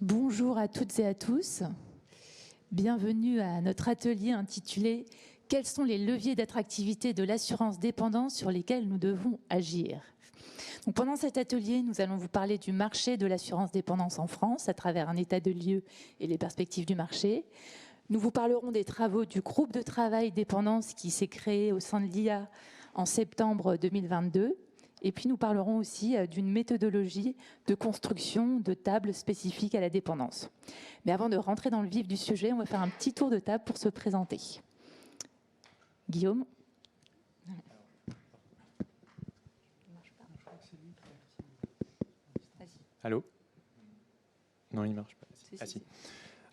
Bonjour à toutes et à tous. Bienvenue à notre atelier intitulé « Quels sont les leviers d'attractivité de l'assurance dépendance sur lesquels nous devons agir ?» Donc, pendant cet atelier, nous allons vous parler du marché de l'assurance dépendance en France à travers un état de lieu et les perspectives du marché. Nous vous parlerons des travaux du groupe de travail dépendance qui s'est créé au sein de l'IA en septembre 2022. Et puis nous parlerons aussi d'une méthodologie de construction de tables spécifiques à la dépendance. Mais avant de rentrer dans le vif du sujet, on va faire un petit tour de table pour se présenter. Guillaume. Allô? Non, il ne marche pas. Ah si.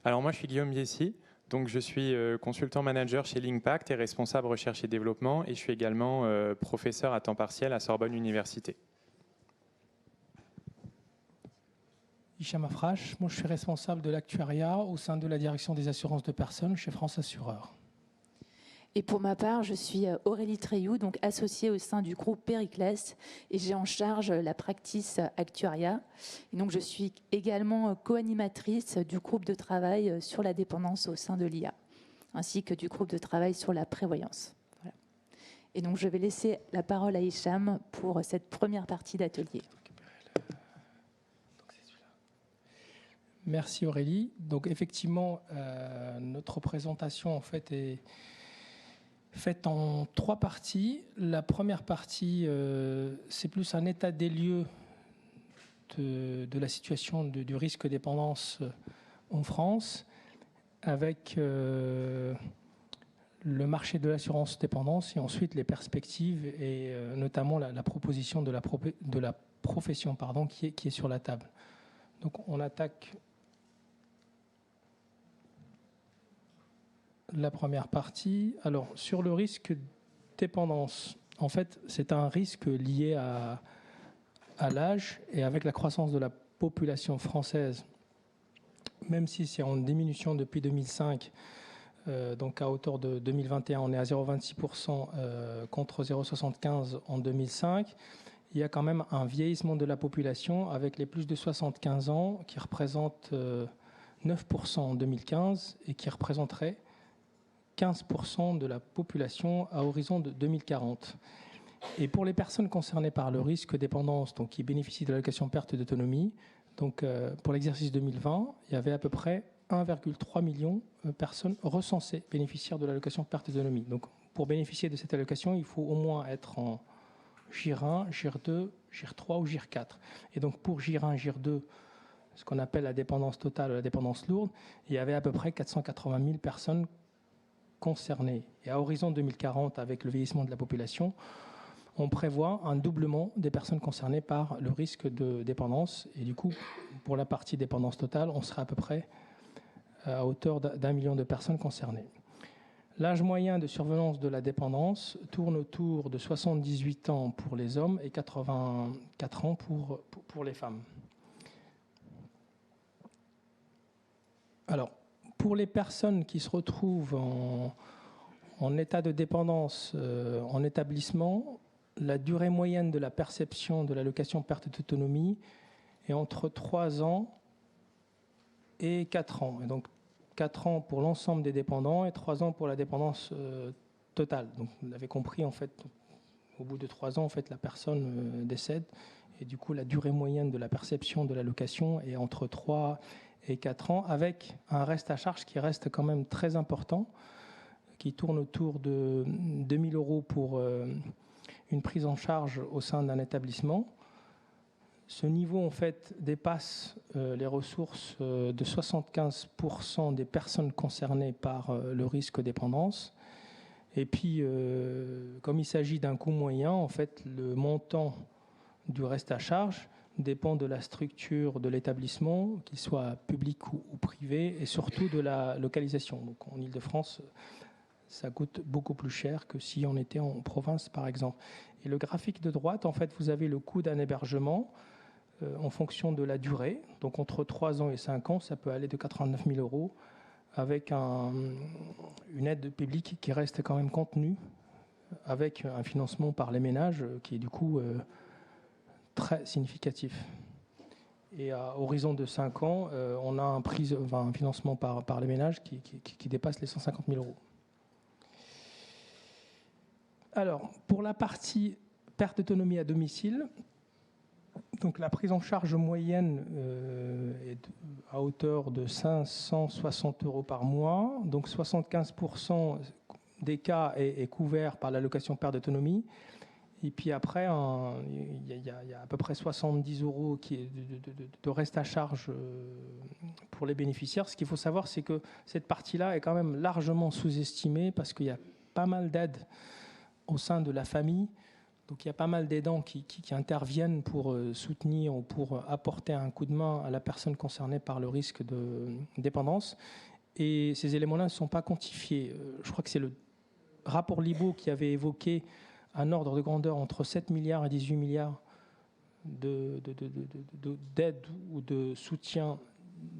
Alors moi, je suis Guillaume Biessy. Donc, je suis consultant manager chez Linkpact et responsable recherche et développement. Et je suis également professeur à temps partiel à Sorbonne Université. Hicham Afrache, moi je suis responsable de l'actuariat au sein de la direction des assurances de personnes chez France Assureur. Et pour ma part, je suis Aurélie Treilloux, donc associée au sein du groupe Périclès, et j'ai en charge la practice actuariat. Et donc je suis également co-animatrice du groupe de travail sur la dépendance au sein de l'IA, ainsi que du groupe de travail sur la prévoyance. Voilà. Et donc je vais laisser la parole à Hicham pour cette première partie d'atelier. Merci Aurélie. Donc effectivement, notre présentation en fait est faite en 3 parties. La première partie, c'est plus un état des lieux de la situation du risque dépendance en France, avec le marché de l'assurance dépendance et ensuite les perspectives et notamment la proposition de la profession qui est sur la table. Donc on attaque la première partie. Alors, sur le risque dépendance, en fait, c'est un risque lié à l'âge et avec la croissance de la population française, même si c'est en diminution depuis 2005, donc à hauteur de 2021, on est à 0,26% contre 0,75% en 2005. Il y a quand même un vieillissement de la population avec les plus de 75 ans qui représentent 9% en 2015 et qui représenteraient 15% de la population à horizon de 2040. Et pour les personnes concernées par le risque dépendance, donc qui bénéficient de l'allocation perte d'autonomie, donc pour l'exercice 2020, il y avait à peu près 1,3 million de personnes recensées bénéficiaires de l'allocation perte d'autonomie. Donc pour bénéficier de cette allocation, il faut au moins être en GIR1, GIR2, GIR3 ou GIR4. Et donc pour GIR1, GIR2, ce qu'on appelle la dépendance totale ou la dépendance lourde, il y avait à peu près 480 000 personnes concernés. Et à horizon 2040, avec le vieillissement de la population, on prévoit un doublement des personnes concernées par le risque de dépendance. Et du coup, pour la partie dépendance totale, on serait à peu près à hauteur d'1 million de personnes concernées. L'âge moyen de survenance de la dépendance tourne autour de 78 ans pour les hommes et 84 ans pour les femmes. Alors, pour les personnes qui se retrouvent en état de dépendance en établissement, la durée moyenne de la perception de l'allocation perte d'autonomie est entre 3 ans et 4 ans. Et donc 4 ans pour l'ensemble des dépendants et 3 ans pour la dépendance totale. Donc vous l'avez compris, en fait, au bout de 3 ans, en fait, la personne décède. Et du coup, la durée moyenne de la perception de l'allocation est entre 3 et 4 ans, avec un reste à charge qui reste quand même très important, qui tourne autour de 2 000 € pour une prise en charge au sein d'un établissement. Ce niveau, en fait, dépasse les ressources de 75% des personnes concernées par le risque dépendance. Et puis, comme il s'agit d'un coût moyen, en fait, le montant du reste à charge dépend de la structure de l'établissement, qu'il soit public ou privé, et surtout de la localisation. Donc en Ile-de-France, ça coûte beaucoup plus cher que si on était en province, par exemple. Et le graphique de droite, en fait, vous avez le coût d'un hébergement en fonction de la durée. Donc entre 3 ans et 5 ans, ça peut aller de 89 000 €, avec une aide publique qui reste quand même contenue, avec un financement par les ménages qui est du coup très significatif. Et à horizon de 5 ans, on a un financement par les ménages qui dépasse les 150 000 euros. Alors, pour la partie perte d'autonomie à domicile, donc la prise en charge moyenne est à hauteur de 560 euros par mois. Donc 75% des cas est couvert par l'allocation perte d'autonomie. Et puis après, il y a à peu près 70 euros de reste à charge pour les bénéficiaires. Ce qu'il faut savoir, c'est que cette partie-là est quand même largement sous-estimée parce qu'il y a pas mal d'aides au sein de la famille. Donc il y a pas mal d'aidants qui interviennent pour soutenir ou pour apporter un coup de main à la personne concernée par le risque de dépendance. Et ces éléments-là ne sont pas quantifiés. Je crois que c'est le rapport Libaud qui avait évoqué un ordre de grandeur entre 7 milliards et 18 milliards d'aide ou de soutien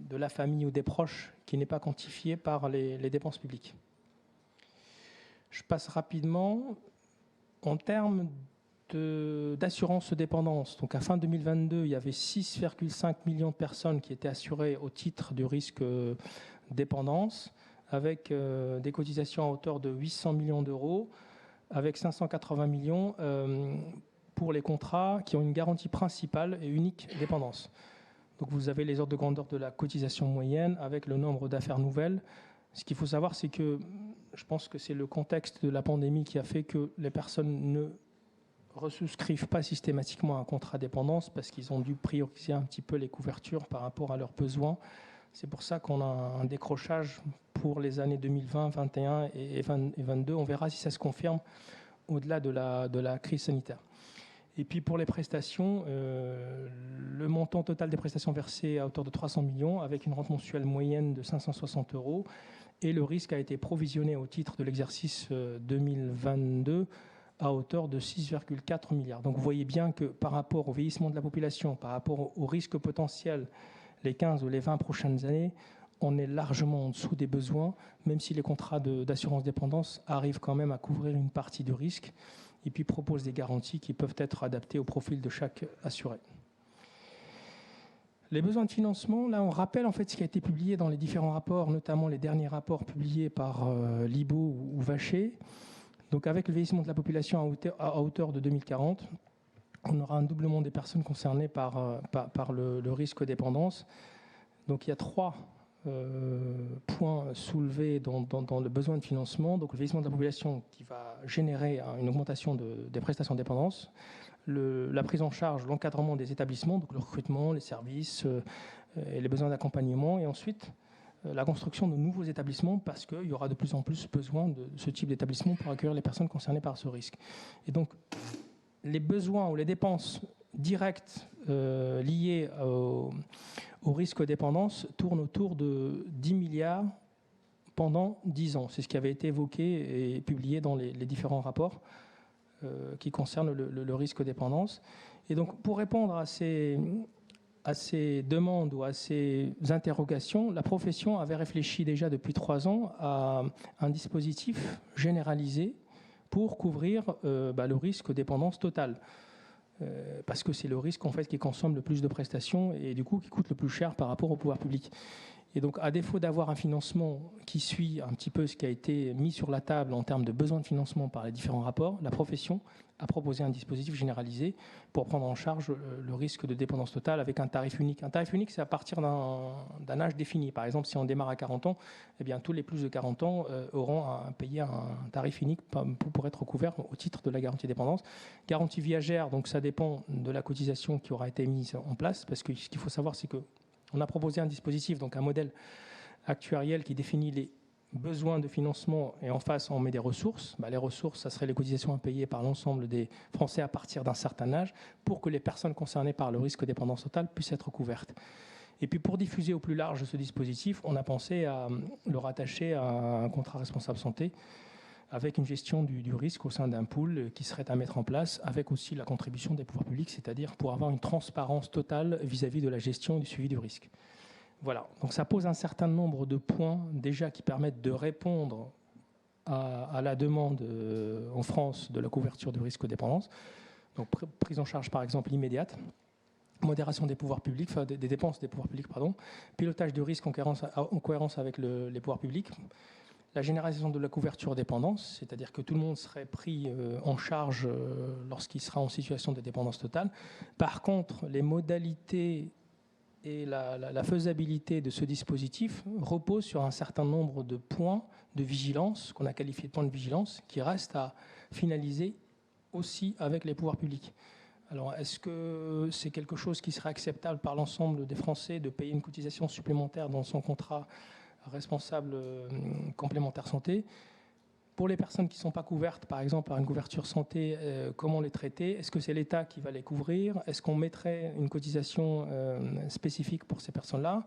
de la famille ou des proches qui n'est pas quantifié par les dépenses publiques. Je passe rapidement. En termes d'assurance dépendance, donc à fin 2022, il y avait 6,5 millions de personnes qui étaient assurées au titre du risque dépendance, avec des cotisations à hauteur de 800 millions d'euros, avec 580 millions pour les contrats qui ont une garantie principale et unique dépendance. Donc vous avez les ordres de grandeur de la cotisation moyenne avec le nombre d'affaires nouvelles. Ce qu'il faut savoir, c'est que je pense que c'est le contexte de la pandémie qui a fait que les personnes ne resouscrivent pas systématiquement un contrat dépendance parce qu'ils ont dû prioriser un petit peu les couvertures par rapport à leurs besoins. C'est pour ça qu'on a un décrochage pour les années 2020, 2021 et 2022. On verra si ça se confirme au-delà de la crise sanitaire. Et puis pour les prestations, le montant total des prestations versées à hauteur de 300 millions avec une rente mensuelle moyenne de 560 euros. Et le risque a été provisionné au titre de l'exercice 2022 à hauteur de 6,4 milliards. Donc vous voyez bien que par rapport au vieillissement de la population, par rapport au risque potentiel les 15 ou les 20 prochaines années, on est largement en dessous des besoins, même si les contrats d'assurance dépendance arrivent quand même à couvrir une partie du risque et puis proposent des garanties qui peuvent être adaptées au profil de chaque assuré. Les besoins de financement, là on rappelle en fait ce qui a été publié dans les différents rapports, notamment les derniers rapports publiés par Libaud ou Vacher. Donc avec le vieillissement de la population à hauteur de 2040, on aura un doublement des personnes concernées par le risque dépendance. Donc il y a 3 points soulevés dans le besoin de financement. Donc le vieillissement de la population qui va générer une augmentation des prestations de dépendance, la prise en charge, l'encadrement des établissements, donc le recrutement, les services et les besoins d'accompagnement, et ensuite la construction de nouveaux établissements parce qu'il y aura de plus en plus besoin de ce type d'établissement pour accueillir les personnes concernées par ce risque. Et donc les besoins ou les dépenses directes liées au risque dépendance tournent autour de 10 milliards pendant 10 ans. C'est ce qui avait été évoqué et publié dans les différents rapports qui concernent le risque dépendance. Et donc, pour répondre à ces demandes ou à ces interrogations, la profession avait réfléchi déjà depuis 3 ans à un dispositif généralisé pour couvrir le risque dépendance totale. Parce que c'est le risque en fait qui consomme le plus de prestations et du coup qui coûte le plus cher par rapport au pouvoir public. Et donc à défaut d'avoir un financement qui suit un petit peu ce qui a été mis sur la table en termes de besoin de financement par les différents rapports, la profession a proposé un dispositif généralisé pour prendre en charge le risque de dépendance totale avec un tarif unique. Un tarif unique, c'est à partir d'un âge défini. Par exemple, si on démarre à 40 ans, eh bien, tous les plus de 40 ans auront à payer un tarif unique pour être couverts au titre de la garantie dépendance. Garantie viagère, donc ça dépend de la cotisation qui aura été mise en place, parce que ce qu'il faut savoir, c'est qu'on a proposé un dispositif, donc un modèle actuariel qui définit les besoin de financement et en face on met des ressources. Les ressources, ça serait les cotisations à payer par l'ensemble des Français à partir d'un certain âge pour que les personnes concernées par le risque de dépendance totale puissent être couvertes. Et puis pour diffuser au plus large ce dispositif, on a pensé à le rattacher à un contrat responsable santé avec une gestion du risque au sein d'un pool qui serait à mettre en place avec aussi la contribution des pouvoirs publics, c'est-à-dire pour avoir une transparence totale vis-à-vis de la gestion et du suivi du risque. Voilà, donc ça pose un certain nombre de points déjà qui permettent de répondre à la demande en France de la couverture du risque de dépendance. Donc prise en charge par exemple immédiate, modération des pouvoirs publics, enfin des dépenses des pouvoirs publics, pardon, pilotage de risque en cohérence avec les pouvoirs publics, la généralisation de la couverture dépendance, c'est-à-dire que tout le monde serait pris en charge lorsqu'il sera en situation de dépendance totale. Par contre, les modalités et la faisabilité de ce dispositif reposent sur un certain nombre de points de vigilance, qu'on a qualifié de points de vigilance, qui restent à finaliser aussi avec les pouvoirs publics. Alors, est-ce que c'est quelque chose qui serait acceptable par l'ensemble des Français de payer une cotisation supplémentaire dans son contrat responsable complémentaire santé? Pour les personnes qui ne sont pas couvertes, par exemple par une couverture santé, comment les traiter? Est-ce que c'est l'État qui va les couvrir? Est-ce qu'on mettrait une cotisation spécifique pour ces personnes-là?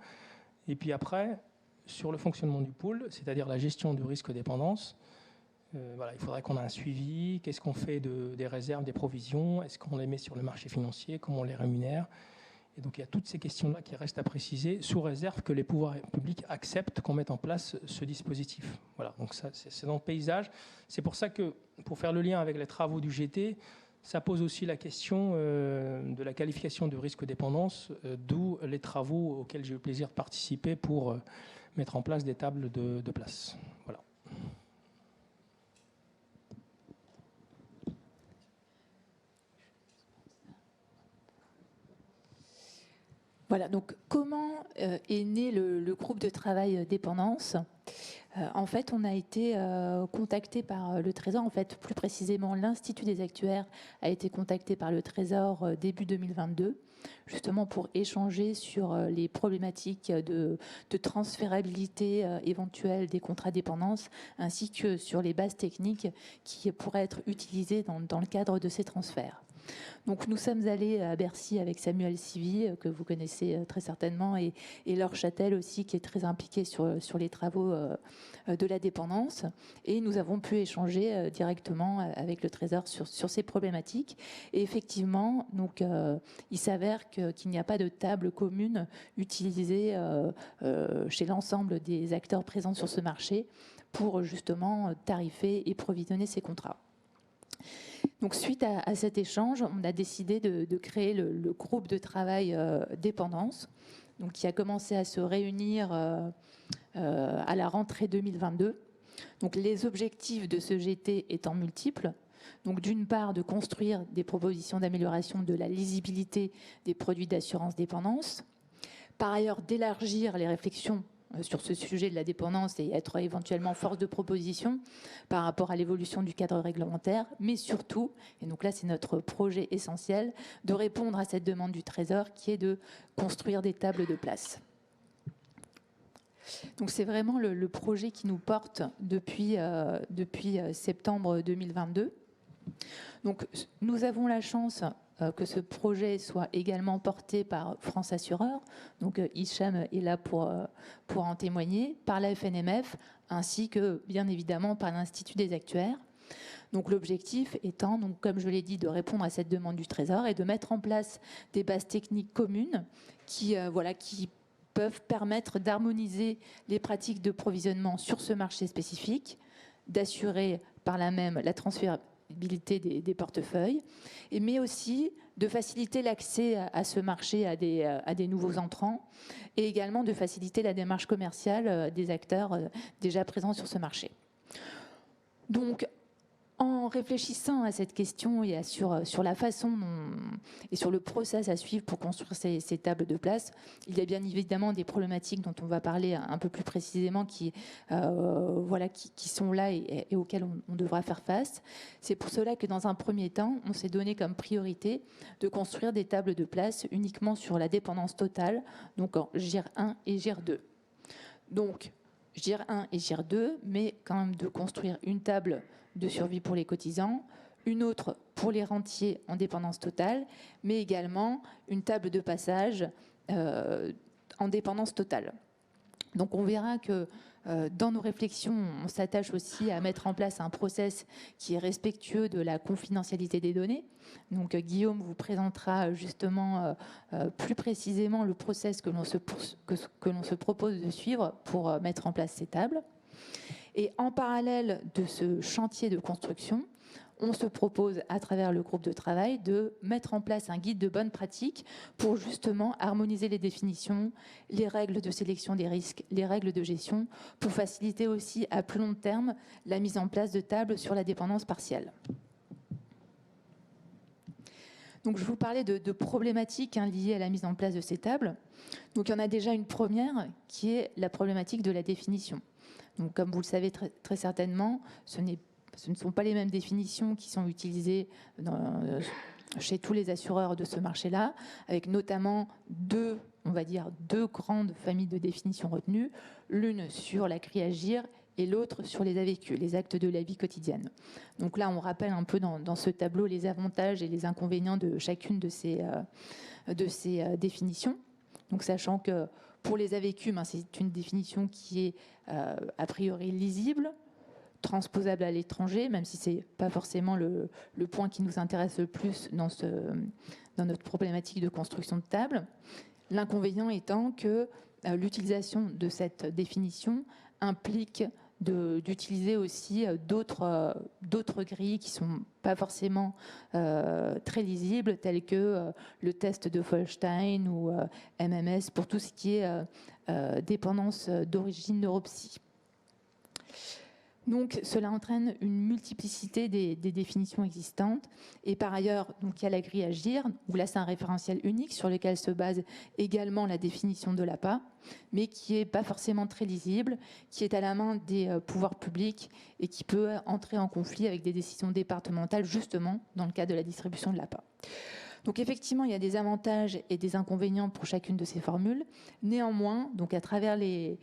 Et puis après, sur le fonctionnement du pool, c'est-à-dire la gestion du risque dépendance, voilà, il faudrait qu'on ait un suivi. Qu'est-ce qu'on fait des réserves, des provisions? Est-ce qu'on les met sur le marché financier? Comment on les rémunère? Et donc il y a toutes ces questions-là qui restent à préciser, sous réserve que les pouvoirs publics acceptent qu'on mette en place ce dispositif. Voilà, donc ça, c'est dans le paysage. C'est pour ça que, pour faire le lien avec les travaux du GT, ça pose aussi la question de la qualification de risque dépendance, d'où les travaux auxquels j'ai eu le plaisir de participer pour mettre en place des tables de place. Voilà. Voilà, donc comment est né le groupe de travail dépendance? En fait, on a été contacté par le Trésor, en fait, plus précisément l'Institut des actuaires a été contacté par le Trésor début 2022, justement pour échanger sur les problématiques de transférabilité éventuelle des contrats dépendance, ainsi que sur les bases techniques qui pourraient être utilisées dans le cadre de ces transferts. Donc nous sommes allés à Bercy avec Samuel Sivy, que vous connaissez très certainement, et Laure Châtel aussi, qui est très impliquée sur les travaux de la dépendance. Et nous avons pu échanger directement avec le Trésor sur ces problématiques. Et effectivement, donc, il s'avère qu'il n'y a pas de table commune utilisée chez l'ensemble des acteurs présents sur ce marché pour justement tarifer et provisionner ces contrats. Donc, suite à cet échange, on a décidé de créer le groupe de travail dépendance, donc, qui a commencé à se réunir à la rentrée 2022. Donc, les objectifs de ce GT étant multiples. Donc, d'une part, de construire des propositions d'amélioration de la lisibilité des produits d'assurance dépendance. Par ailleurs, d'élargir les réflexions sur ce sujet de la dépendance et être éventuellement force de proposition par rapport à l'évolution du cadre réglementaire, mais surtout, et donc là c'est notre projet essentiel, de répondre à cette demande du Trésor qui est de construire des tables de place. Donc c'est vraiment le projet qui nous porte depuis septembre 2022. Donc nous avons la chance que ce projet soit également porté par France Assureur, donc Hicham est là pour en témoigner, par la FNMF, ainsi que bien évidemment par l'Institut des actuaires. Donc l'objectif étant, donc, comme je l'ai dit, de répondre à cette demande du Trésor et de mettre en place des bases techniques communes qui peuvent permettre d'harmoniser les pratiques de provisionnement sur ce marché spécifique, d'assurer par là même la transférabilité des portefeuilles, mais aussi de faciliter l'accès à ce marché à des nouveaux entrants et également de faciliter la démarche commerciale des acteurs déjà présents sur ce marché. Donc, en réfléchissant à cette question et sur la façon et sur le process à suivre pour construire ces tables de place, il y a bien évidemment des problématiques dont on va parler un peu plus précisément qui sont là et auxquelles on devra faire face. C'est pour cela que dans un premier temps, on s'est donné comme priorité de construire des tables de place uniquement sur la dépendance totale, donc en GIR 1 et GIR 2. Donc, GIR 1 et GIR 2, mais quand même de construire une table de survie pour les cotisants, une autre pour les rentiers en dépendance totale, mais également une table de passage en dépendance totale. Donc on verra que dans nos réflexions, on s'attache aussi à mettre en place un process qui est respectueux de la confidentialité des données. Donc Guillaume vous présentera justement plus précisément le process que l'on se propose de suivre pour mettre en place ces tables. Et en parallèle de ce chantier de construction, on se propose, à travers le groupe de travail, de mettre en place un guide de bonne pratique pour justement harmoniser les définitions, les règles de sélection des risques, les règles de gestion, pour faciliter aussi à plus long terme la mise en place de tables sur la dépendance partielle. Donc, je vous parlais de problématiques liées à la mise en place de ces tables. Donc, il y en a déjà une première qui est la problématique de la définition. Donc, comme vous le savez très certainement, ce ne sont pas les mêmes définitions qui sont utilisées chez tous les assureurs de ce marché-là, avec notamment deux grandes familles de définitions retenues, l'une sur la CRI-Agir et l'autre sur les AVQ, les actes de la vie quotidienne. Donc là, on rappelle un peu dans ce tableau les avantages et les inconvénients de chacune de ces définitions. Donc sachant que pour les AVQ, c'est une définition qui est a priori lisible, transposable à l'étranger, même si ce n'est pas forcément le point qui nous intéresse le plus dans notre problématique de construction de table. L'inconvénient étant que l'utilisation de cette définition implique d'utiliser aussi d'autres grilles qui ne sont pas forcément très lisibles, telles que le test de Folstein ou MMS pour tout ce qui est dépendance d'origine neuropsy. Donc, cela entraîne une multiplicité des définitions existantes. Et par ailleurs, donc, il y a la grille Agir, où là, c'est un référentiel unique sur lequel se base également la définition de l'APA, mais qui n'est pas forcément très lisible, qui est à la main des pouvoirs publics et qui peut entrer en conflit avec des décisions départementales, justement, dans le cadre de la distribution de l'APA. Donc effectivement, il y a des avantages et des inconvénients pour chacune de ces formules. Néanmoins, donc à travers les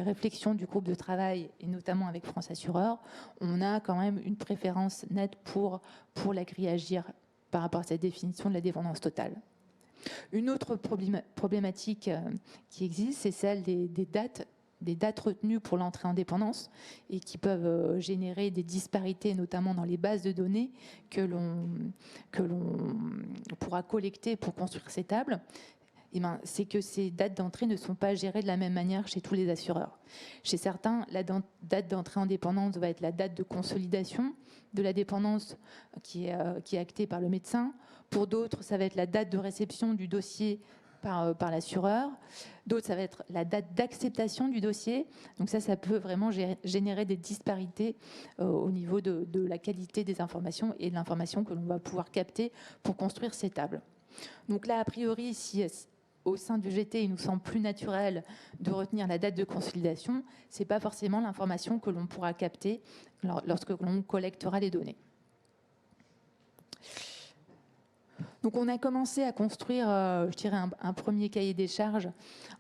réflexions du groupe de travail, et notamment avec France Assureur, on a quand même une préférence nette pour la grille Agir par rapport à cette définition de la dépendance totale. Une autre problématique qui existe, c'est celle des dates retenues pour l'entrée en dépendance et qui peuvent générer des disparités, notamment dans les bases de données que l'on pourra collecter pour construire ces tables. C'est que ces dates d'entrée ne sont pas gérées de la même manière chez tous les assureurs. Chez certains, la date d'entrée en dépendance va être la date de consolidation de la dépendance qui est actée par le médecin. Pour d'autres, ça va être la date de réception du dossier par l'assureur. D'autres, ça va être la date d'acceptation du dossier. Donc ça peut vraiment générer des disparités au niveau de la qualité des informations et de l'information que l'on va pouvoir capter pour construire ces tables. Donc là, a priori, si au sein du GT, il nous semble plus naturel de retenir la date de consolidation, ce n'est pas forcément l'information que l'on pourra capter lorsque l'on collectera les données. Donc on a commencé à construire, je dirais, un premier cahier des charges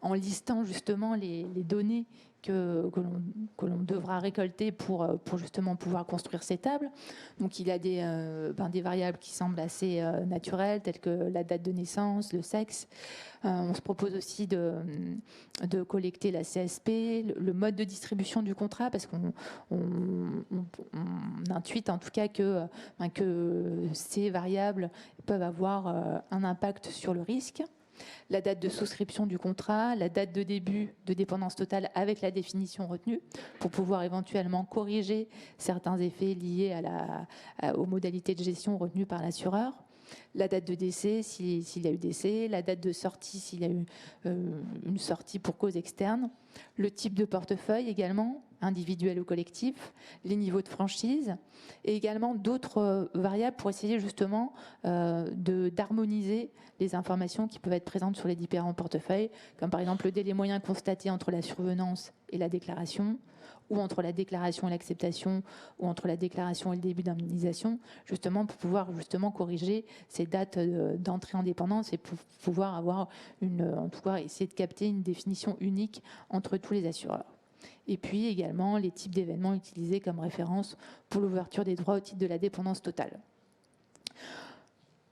en listant justement les données que l'on devra récolter pour justement pouvoir construire ces tables. Donc il y a des variables qui semblent assez naturelles, telles que la date de naissance, le sexe. On se propose aussi de collecter la CSP, le mode de distribution du contrat, parce qu'on intuite en tout cas que ces variables peuvent avoir un impact sur le risque. La date de souscription du contrat, la date de début de dépendance totale avec la définition retenue pour pouvoir éventuellement corriger certains effets liés aux modalités de gestion retenues par l'assureur. La date de décès, s'il y a eu décès, la date de sortie, s'il y a eu une sortie pour cause externe, le type de portefeuille également, individuel ou collectif, les niveaux de franchise, et également d'autres variables pour essayer justement d'harmoniser les informations qui peuvent être présentes sur les différents portefeuilles, comme par exemple le délai moyen constaté entre la survenance et la déclaration, ou entre la déclaration et l'acceptation, ou entre la déclaration et le début d'indemnisation, justement pour pouvoir justement corriger ces dates d'entrée en dépendance et pour pouvoir avoir en tout cas essayer de capter une définition unique entre tous les assureurs. Et puis également les types d'événements utilisés comme référence pour l'ouverture des droits au titre de la dépendance totale.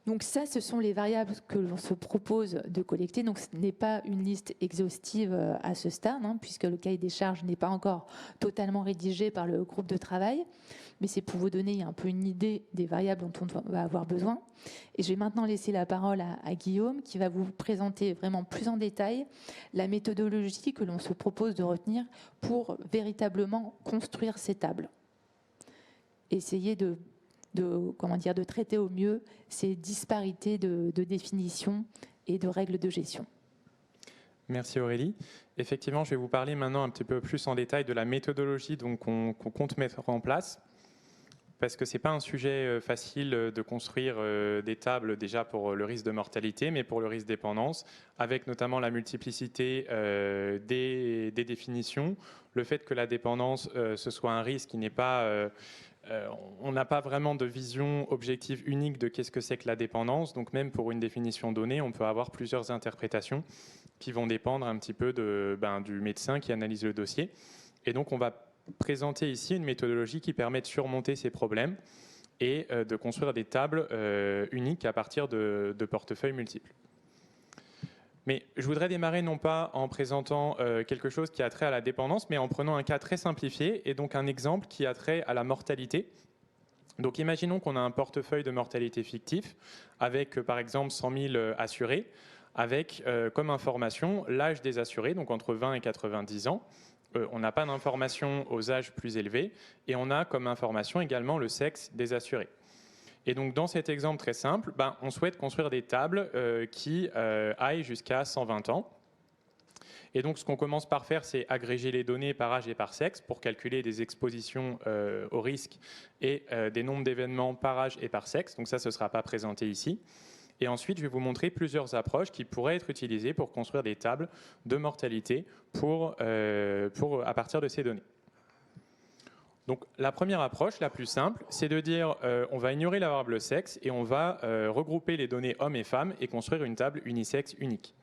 Donc ça, ce sont les variables que l'on se propose de collecter. Donc ce n'est pas une liste exhaustive à ce stade, puisque le cahier des charges n'est pas encore totalement rédigé par le groupe de travail. Mais c'est pour vous donner un peu une idée des variables dont on va avoir besoin. Et je vais maintenant laisser la parole à Guillaume, qui va vous présenter vraiment plus en détail la méthodologie que l'on se propose de retenir pour véritablement construire ces tables. Essayez de de traiter au mieux ces disparités de définition et de règles de gestion. Merci Aurélie. Effectivement, je vais vous parler maintenant un petit peu plus en détail de la méthodologie qu'on compte mettre en place, parce que ce n'est pas un sujet facile de construire des tables déjà pour le risque de mortalité, mais pour le risque de dépendance, avec notamment la multiplicité des définitions, le fait que la dépendance, ce soit un risque qui n'est pas... on n'a pas vraiment de vision objective unique de qu'est-ce que c'est que la dépendance, donc même pour une définition donnée, on peut avoir plusieurs interprétations qui vont dépendre un petit peu du médecin qui analyse le dossier. Et donc on va présenter ici une méthodologie qui permet de surmonter ces problèmes et de construire des tables uniques à partir de portefeuilles multiples. Mais je voudrais démarrer non pas en présentant quelque chose qui a trait à la dépendance, mais en prenant un cas très simplifié et donc un exemple qui a trait à la mortalité. Donc imaginons qu'on a un portefeuille de mortalité fictif avec par exemple 100 000 assurés, avec comme information l'âge des assurés, donc entre 20 et 90 ans. On n'a pas d'information aux âges plus élevés et on a comme information également le sexe des assurés. Et donc dans cet exemple très simple, on souhaite construire des tables qui aillent jusqu'à 120 ans. Et donc ce qu'on commence par faire, c'est agréger les données par âge et par sexe pour calculer des expositions au risque et des nombres d'événements par âge et par sexe. Donc ça, ce ne sera pas présenté ici. Et ensuite, je vais vous montrer plusieurs approches qui pourraient être utilisées pour construire des tables de mortalité à partir de ces données. Donc, la première approche, la plus simple, c'est de dire on va ignorer la variable sexe et on va regrouper les données hommes et femmes et construire une table unisexe unique.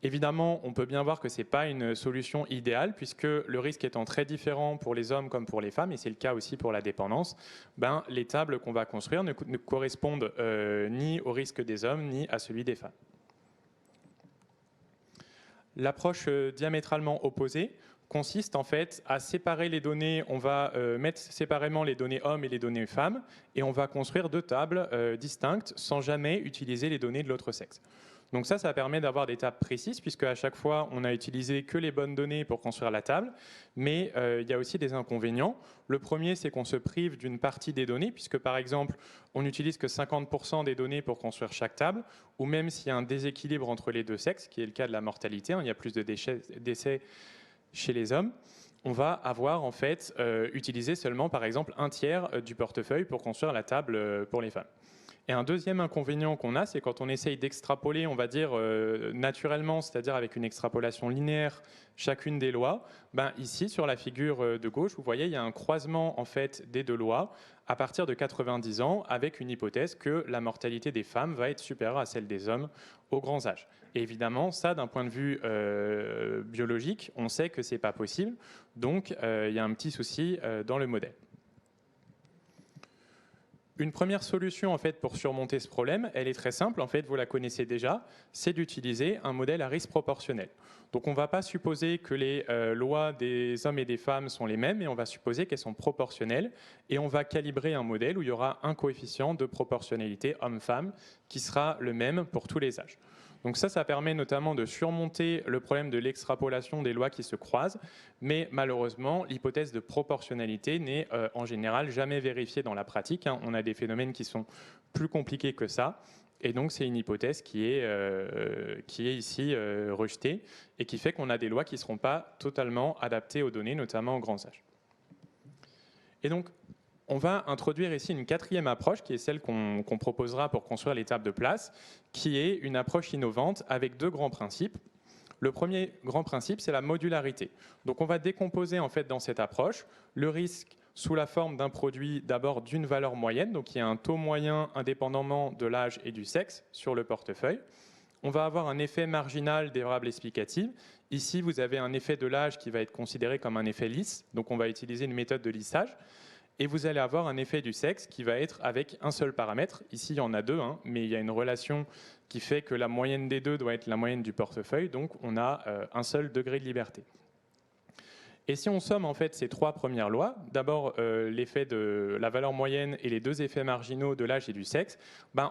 Évidemment, on peut bien voir que ce n'est pas une solution idéale puisque le risque étant très différent pour les hommes comme pour les femmes, et c'est le cas aussi pour la dépendance, les tables qu'on va construire ne correspondent ni au risque des hommes ni à celui des femmes. L'approche diamétralement opposée consiste en fait à séparer les données, on va mettre séparément les données hommes et les données femmes et on va construire deux tables distinctes sans jamais utiliser les données de l'autre sexe. Donc ça permet d'avoir des tables précises puisque à chaque fois on a utilisé que les bonnes données pour construire la table, mais il y a aussi des inconvénients. Le premier, c'est qu'on se prive d'une partie des données puisque par exemple on n'utilise que 50% des données pour construire chaque table, ou même s'il y a un déséquilibre entre les deux sexes, qui est le cas de la mortalité, il y a plus de décès chez les hommes, on va avoir en fait utilisé seulement par exemple un tiers du portefeuille pour construire la table pour les femmes. Et un deuxième inconvénient qu'on a, c'est quand on essaye d'extrapoler, on va dire naturellement, c'est-à-dire avec une extrapolation linéaire, chacune des lois. Ici, sur la figure de gauche, vous voyez, il y a un croisement en fait des deux lois à partir de 90 ans, avec une hypothèse que la mortalité des femmes va être supérieure à celle des hommes aux grands âges. Et évidemment, ça, d'un point de vue biologique, on sait que c'est pas possible. Donc, il y a un petit souci dans le modèle. Une première solution en fait, pour surmonter ce problème, elle est très simple, en fait, vous la connaissez déjà, c'est d'utiliser un modèle à risque proportionnel. Donc on ne va pas supposer que les lois des hommes et des femmes sont les mêmes, mais on va supposer qu'elles sont proportionnelles et on va calibrer un modèle où il y aura un coefficient de proportionnalité homme-femme qui sera le même pour tous les âges. Donc ça permet notamment de surmonter le problème de l'extrapolation des lois qui se croisent, mais malheureusement, l'hypothèse de proportionnalité n'est en général jamais vérifiée dans la pratique. On a des phénomènes qui sont plus compliqués que ça, et donc c'est une hypothèse qui est ici rejetée, et qui fait qu'on a des lois qui ne seront pas totalement adaptées aux données, notamment aux grands âges. Et donc, on va introduire ici une quatrième approche qui est celle qu'on proposera pour construire les tables de place, qui est une approche innovante avec deux grands principes. Le premier grand principe, c'est la modularité. Donc on va décomposer en fait dans cette approche le risque sous la forme d'un produit d'abord d'une valeur moyenne, donc il y a un taux moyen indépendamment de l'âge et du sexe sur le portefeuille. On va avoir un effet marginal des variables explicatives. Ici, vous avez un effet de l'âge qui va être considéré comme un effet lisse, donc on va utiliser une méthode de lissage. Et vous allez avoir un effet du sexe qui va être avec un seul paramètre. Ici, il y en a deux, mais il y a une relation qui fait que la moyenne des deux doit être la moyenne du portefeuille. Donc, on a un seul degré de liberté. Et si on somme en fait ces trois premières lois, d'abord l'effet de la valeur moyenne et les deux effets marginaux de l'âge et du sexe,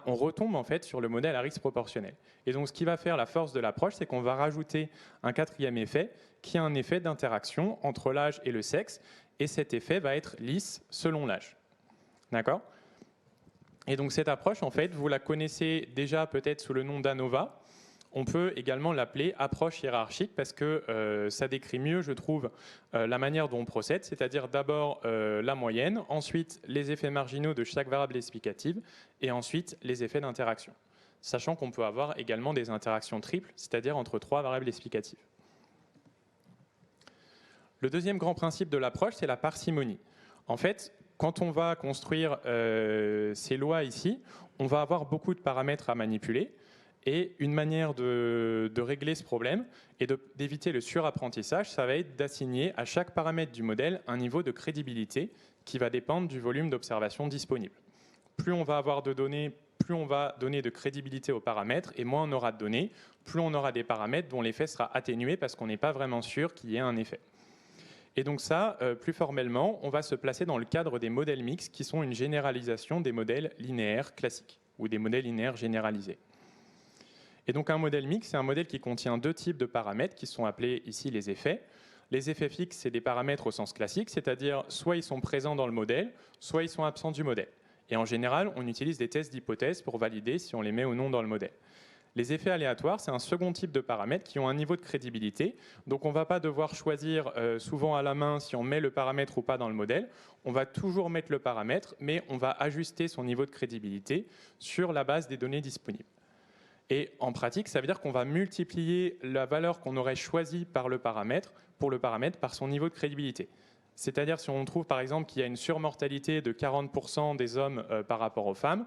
on retombe en fait sur le modèle à risque proportionnel. Et donc, ce qui va faire la force de l'approche, c'est qu'on va rajouter un quatrième effet qui est un effet d'interaction entre l'âge et le sexe. Et cet effet va être lisse selon l'âge. D'accord ? Et donc cette approche, en fait, vous la connaissez déjà peut-être sous le nom d'ANOVA. On peut également l'appeler approche hiérarchique parce que ça décrit mieux, je trouve, la manière dont on procède, c'est-à-dire d'abord la moyenne, ensuite les effets marginaux de chaque variable explicative et ensuite les effets d'interaction. Sachant qu'on peut avoir également des interactions triples, c'est-à-dire entre 3 variables explicatives. Le deuxième grand principe de l'approche, c'est la parcimonie. En fait, quand on va construire ces lois ici, on va avoir beaucoup de paramètres à manipuler. Et une manière de régler ce problème et d'éviter le surapprentissage, ça va être d'assigner à chaque paramètre du modèle un niveau de crédibilité qui va dépendre du volume d'observation disponible. Plus on va avoir de données, plus on va donner de crédibilité aux paramètres, et moins on aura de données, plus on aura des paramètres dont l'effet sera atténué parce qu'on n'est pas vraiment sûr qu'il y ait un effet. Et donc ça, plus formellement, on va se placer dans le cadre des modèles mixtes qui sont une généralisation des modèles linéaires classiques ou des modèles linéaires généralisés. Et donc un modèle mixte, c'est un modèle qui contient 2 types de paramètres qui sont appelés ici les effets. Les effets fixes, c'est des paramètres au sens classique, c'est-à-dire soit ils sont présents dans le modèle, soit ils sont absents du modèle. Et en général, on utilise des tests d'hypothèse pour valider si on les met ou non dans le modèle. Les effets aléatoires, c'est un second type de paramètres qui ont un niveau de crédibilité. Donc on ne va pas devoir choisir souvent à la main si on met le paramètre ou pas dans le modèle. On va toujours mettre le paramètre, mais on va ajuster son niveau de crédibilité sur la base des données disponibles. Et en pratique, ça veut dire qu'on va multiplier la valeur qu'on aurait choisie pour le paramètre par son niveau de crédibilité. C'est-à-dire si on trouve par exemple qu'il y a une surmortalité de 40% des hommes par rapport aux femmes,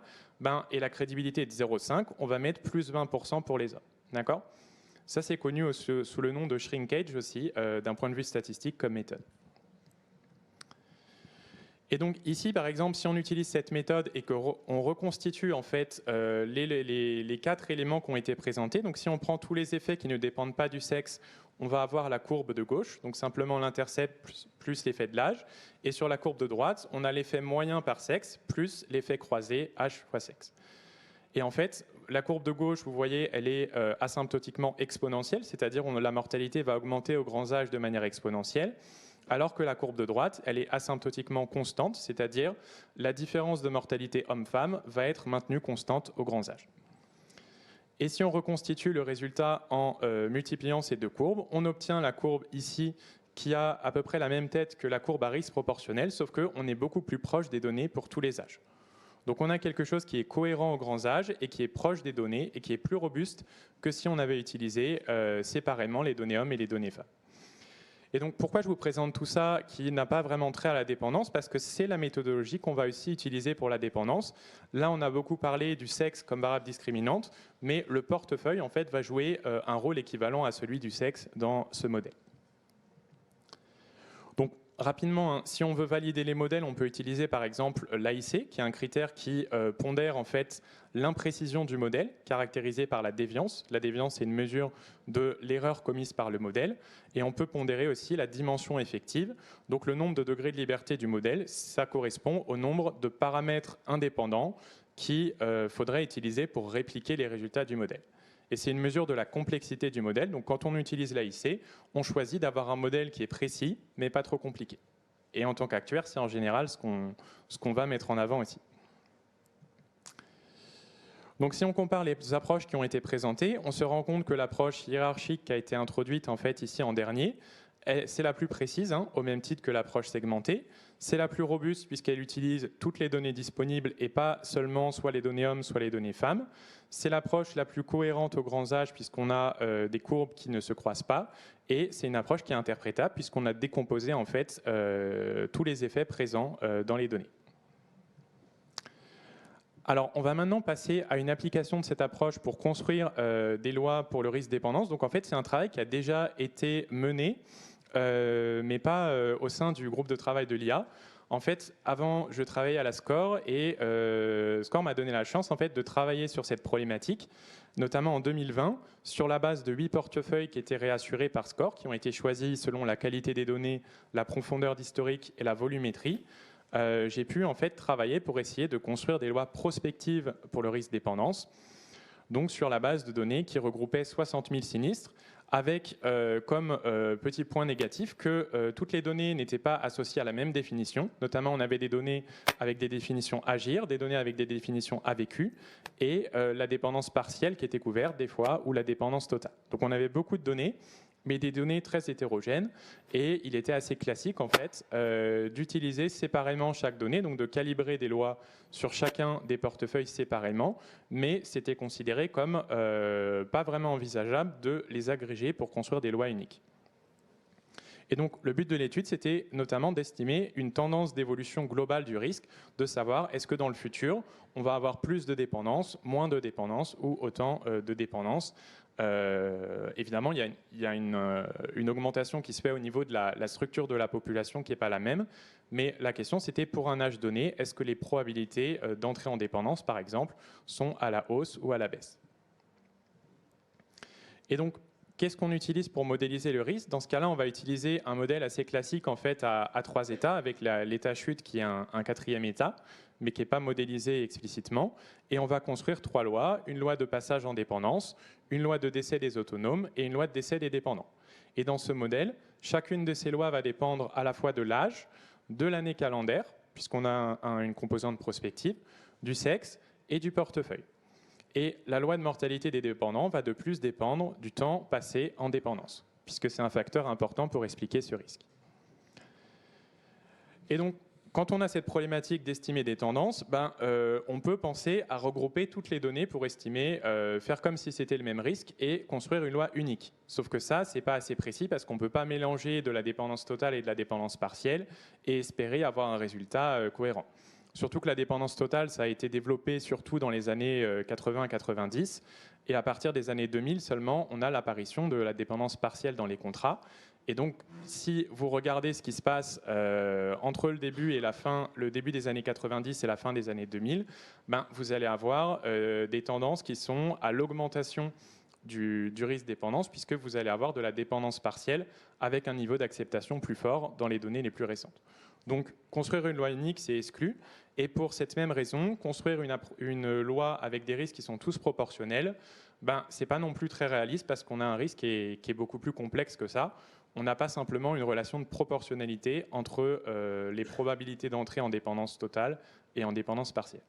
et la crédibilité est de 0,5, on va mettre plus 20% pour les hommes. D'accord ? Ça, c'est connu sous le nom de shrinkage aussi, d'un point de vue statistique comme méthode. Et donc ici, par exemple, si on utilise cette méthode et qu'on reconstitue en fait les 4 éléments qui ont été présentés, donc si on prend tous les effets qui ne dépendent pas du sexe, on va avoir la courbe de gauche, donc simplement l'intercept plus l'effet de l'âge. Et sur la courbe de droite, on a l'effet moyen par sexe plus l'effet croisé âge fois sexe. Et en fait, la courbe de gauche, vous voyez, elle est asymptotiquement exponentielle, c'est-à-dire que la mortalité va augmenter aux grands âges de manière exponentielle. Alors que la courbe de droite, elle est asymptotiquement constante, c'est-à-dire la différence de mortalité homme-femme va être maintenue constante aux grands âges. Et si on reconstitue le résultat en multipliant ces 2 courbes, on obtient la courbe ici qui a à peu près la même tête que la courbe à risque proportionnel, sauf qu'on est beaucoup plus proche des données pour tous les âges. Donc on a quelque chose qui est cohérent aux grands âges et qui est proche des données et qui est plus robuste que si on avait utilisé séparément les données hommes et les données femmes. Et donc pourquoi je vous présente tout ça qui n'a pas vraiment trait à la dépendance? Parce que c'est la méthodologie qu'on va aussi utiliser pour la dépendance. Là, on a beaucoup parlé du sexe comme variable discriminante, mais le portefeuille en fait va jouer un rôle équivalent à celui du sexe dans ce modèle. Donc rapidement, si on veut valider les modèles, on peut utiliser par exemple l'AIC, qui est un critère qui pondère en fait l'imprécision du modèle, caractérisée par la déviance. La déviance est une mesure de l'erreur commise par le modèle. Et on peut pondérer aussi la dimension effective. Donc le nombre de degrés de liberté du modèle, ça correspond au nombre de paramètres indépendants qu'il faudrait utiliser pour répliquer les résultats du modèle. Et c'est une mesure de la complexité du modèle. Donc quand on utilise l'AIC, on choisit d'avoir un modèle qui est précis, mais pas trop compliqué. Et en tant qu'actuaire, c'est en général ce qu'on va mettre en avant aussi. Donc si on compare les approches qui ont été présentées, on se rend compte que l'approche hiérarchique qui a été introduite en fait ici en dernier, c'est la plus précise, au même titre que l'approche segmentée. C'est la plus robuste puisqu'elle utilise toutes les données disponibles et pas seulement soit les données hommes, soit les données femmes. C'est l'approche la plus cohérente aux grands âges puisqu'on a des courbes qui ne se croisent pas. Et c'est une approche qui est interprétable puisqu'on a décomposé en fait tous les effets présents dans les données. Alors, on va maintenant passer à une application de cette approche pour construire des lois pour le risque dépendance. Donc, en fait, c'est un travail qui a déjà été mené, mais pas au sein du groupe de travail de l'IA. En fait, avant, je travaillais à la SCOR et SCOR m'a donné la chance en fait, de travailler sur cette problématique, notamment en 2020, sur la base de 8 portefeuilles qui étaient réassurés par SCOR, qui ont été choisis selon la qualité des données, la profondeur d'historique et la volumétrie. J'ai pu en fait travailler pour essayer de construire des lois prospectives pour le risque dépendance, donc sur la base de données qui regroupaient 60 000 sinistres, avec comme petit point négatif que toutes les données n'étaient pas associées à la même définition. Notamment, on avait des données avec des définitions agir, des données avec des définitions a vécu, et la dépendance partielle qui était couverte des fois, ou la dépendance totale. Donc on avait beaucoup de données, mais des données très hétérogènes, et il était assez classique en fait d'utiliser séparément chaque donnée, donc de calibrer des lois sur chacun des portefeuilles séparément, mais c'était considéré comme pas vraiment envisageable de les agréger pour construire des lois uniques. Et donc le but de l'étude, c'était notamment d'estimer une tendance d'évolution globale du risque, de savoir est-ce que dans le futur, on va avoir plus de dépendance, moins de dépendance ou autant de dépendance. Évidemment, il y a une augmentation qui se fait au niveau de la structure de la population qui n'est pas la même, mais la question c'était pour un âge donné, est-ce que les probabilités d'entrer en dépendance, par exemple, sont à la hausse ou à la baisse? Et donc, qu'est-ce qu'on utilise pour modéliser le risque? Dans ce cas-là, on va utiliser un modèle assez classique en fait à 3 états, avec l'état chute qui est un 4e état, mais qui n'est pas modélisé explicitement. Et on va construire 3 lois, une loi de passage en dépendance, une loi de décès des autonomes et une loi de décès des dépendants. Et dans ce modèle, chacune de ces lois va dépendre à la fois de l'âge, de l'année calendaire, puisqu'on a une composante prospective, du sexe et du portefeuille. Et la loi de mortalité des dépendants va de plus dépendre du temps passé en dépendance, puisque c'est un facteur important pour expliquer ce risque. Et donc, quand on a cette problématique d'estimer des tendances, on peut penser à regrouper toutes les données pour estimer, faire comme si c'était le même risque et construire une loi unique. Sauf que ça, ce n'est pas assez précis parce qu'on ne peut pas mélanger de la dépendance totale et de la dépendance partielle et espérer avoir un résultat cohérent. Surtout que la dépendance totale, ça a été développé surtout dans les années 80-90. Et à partir des années 2000 seulement, on a l'apparition de la dépendance partielle dans les contrats. Et donc, si vous regardez ce qui se passe entre le début et la fin, le début des années 90 et la fin des années 2000, vous allez avoir des tendances qui sont à l'augmentation du risque de dépendance, puisque vous allez avoir de la dépendance partielle avec un niveau d'acceptation plus fort dans les données les plus récentes. Donc, construire une loi unique, c'est exclu. Et pour cette même raison, construire une loi avec des risques qui sont tous proportionnels, ce n'est pas non plus très réaliste parce qu'on a un risque qui est beaucoup plus complexe que ça. On n'a pas simplement une relation de proportionnalité entre les probabilités d'entrée en dépendance totale et en dépendance partielle.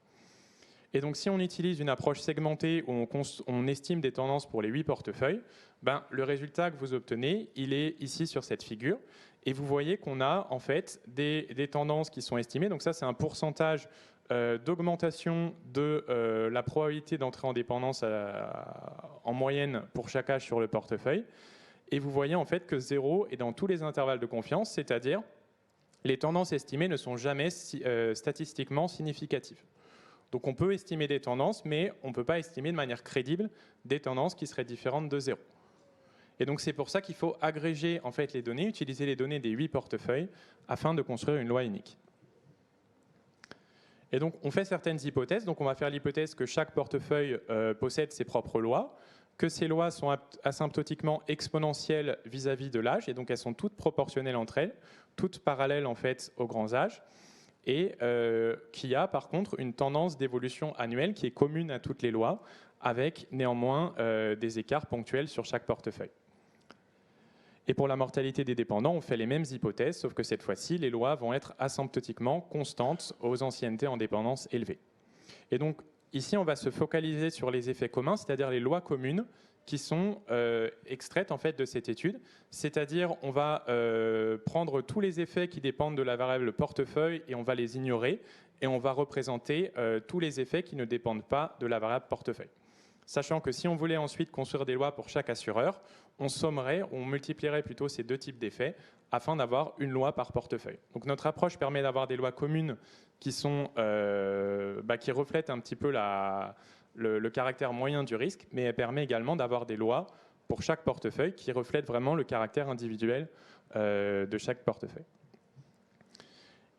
Et donc, si on utilise une approche segmentée où on estime des tendances pour les 8 portefeuilles, le résultat que vous obtenez, il est ici sur cette figure. Et vous voyez qu'on a en fait des tendances qui sont estimées. Donc ça, c'est un pourcentage d'augmentation de la probabilité d'entrer en dépendance en moyenne pour chaque âge sur le portefeuille. Et vous voyez en fait que 0 est dans tous les intervalles de confiance, c'est-à-dire les tendances estimées ne sont jamais statistiquement significatives. Donc on peut estimer des tendances, mais on ne peut pas estimer de manière crédible des tendances qui seraient différentes de 0. Et donc c'est pour ça qu'il faut agréger en fait les données, utiliser les données des 8 portefeuilles afin de construire une loi unique. Et donc on fait certaines hypothèses. Donc on va faire l'hypothèse que chaque portefeuille possède ses propres lois, que ces lois sont asymptotiquement exponentielles vis-à-vis de l'âge, et donc elles sont toutes proportionnelles entre elles, toutes parallèles en fait aux grands âges, et qu'il y a par contre une tendance d'évolution annuelle qui est commune à toutes les lois, avec néanmoins des écarts ponctuels sur chaque portefeuille. Et pour la mortalité des dépendants, on fait les mêmes hypothèses, sauf que cette fois-ci, les lois vont être asymptotiquement constantes aux anciennetés en dépendance élevées. Et donc, ici, on va se focaliser sur les effets communs, c'est-à-dire les lois communes qui sont extraites en fait de cette étude. C'est-à-dire, on va prendre tous les effets qui dépendent de la variable portefeuille et on va les ignorer, et on va représenter tous les effets qui ne dépendent pas de la variable portefeuille. Sachant que si on voulait ensuite construire des lois pour chaque assureur, on sommerait, on multiplierait plutôt ces deux types d'effets afin d'avoir une loi par portefeuille. Donc notre approche permet d'avoir des lois communes qui reflètent un petit peu le caractère moyen du risque, mais elle permet également d'avoir des lois pour chaque portefeuille qui reflètent vraiment le caractère individuel de chaque portefeuille.